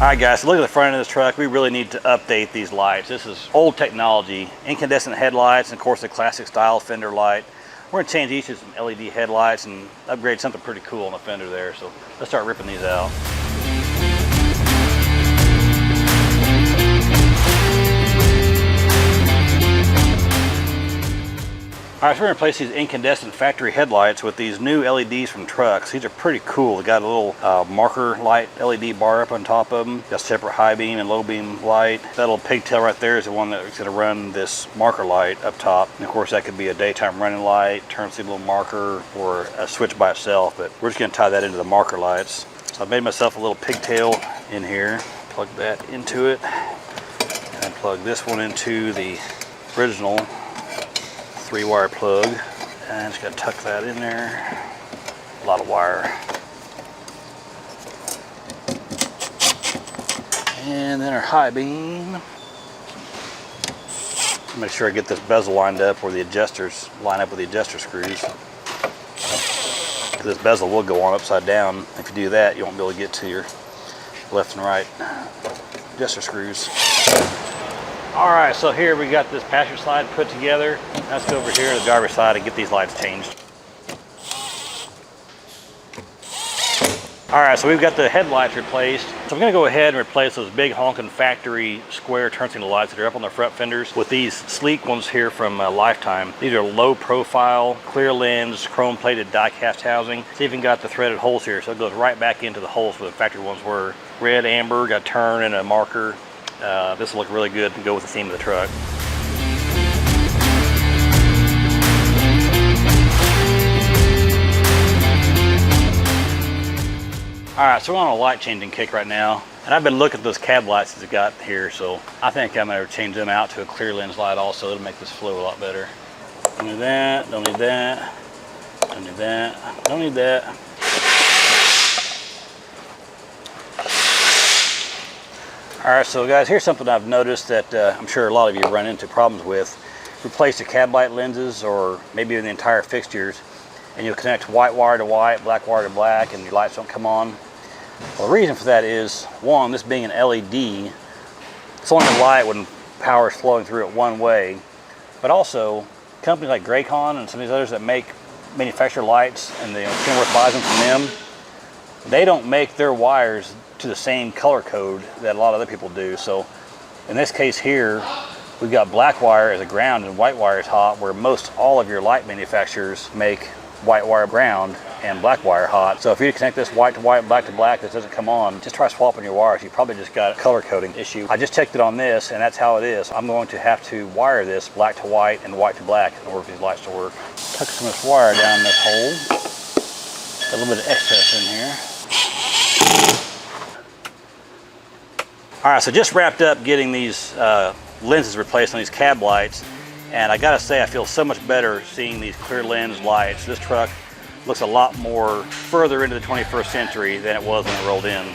All right guys, so look at the front of this truck. We really need to update these lights. This is old technology, incandescent headlights, and of course the classic style Fender light. We're gonna change each to some LED headlights and upgrade something pretty cool on the Fender there. So let's start ripping these out. All right, so we're gonna replace these incandescent factory headlights with these new LEDs from trucks. These are pretty cool. They got a little marker light LED bar up on top of them. Got separate high beam and low beam light. That little pigtail right there is the one that's gonna run this marker light up top. And of course that could be a daytime running light, turn to a little marker, or a switch by itself, but we're just gonna tie that into the marker lights. So I made myself a little pigtail in here. Plug that into it. And plug this one into the original 3-wire plug, and just gotta tuck that in there. A lot of wire. And then our high beam. Make sure I get this bezel lined up where the adjusters line up with the adjuster screws. This bezel will go on upside down. If you do that, you won't be able to get to your left and right adjuster screws. All right, so here we got this passenger side put together. Let's go over here to the driver's side and get these lights changed. All right, so we've got the headlights replaced. So I'm gonna go ahead and replace those big honking factory square turn signal lights that are up on the front fenders with these sleek ones here from Lifetime. These are low profile, clear lens, chrome plated die cast housing. It's even got the threaded holes here, so it goes right back into the holes where the factory ones were. Red, amber, got a turn and a marker. This will look really good and go with the theme of the truck. All right, so we're on a light changing kick right now. And I've been looking at those cab lights that it's got here, so I think I'm gonna change them out to a clear lens light also. It'll make this flow a lot better. Don't need that, don't need that, don't need that, don't need that. All right, so guys, here's something I've noticed that I'm sure a lot of you run into problems with. Replace the cab light lenses or maybe even the entire fixtures, and you'll connect white wire to white, black wire to black, and your lights don't come on. Well, the reason for that is, one, this being an LED, it's only a light when power is flowing through it one way, but also companies like Graycon and some of these others that manufacture lights, and Kenworth buys them from them, they don't make their wires to the same color code that a lot of other people do. So in this case here, we've got black wire as a ground and white wire is hot, where most all of your light manufacturers make white wire ground and black wire hot. So if you connect this white to white, black to black, this doesn't come on, just try swapping your wires. You probably just got a color coding issue. I just checked it on this, and that's how it is. I'm going to have to wire this black to white and white to black in order for these lights to work. Tuck some of this wire down this hole. Got a little bit of excess in here. All right, so just wrapped up getting these lenses replaced on these cab lights, and I gotta say I feel so much better seeing these clear lens lights. This truck looks a lot more further into the 21st century than it was when it rolled in.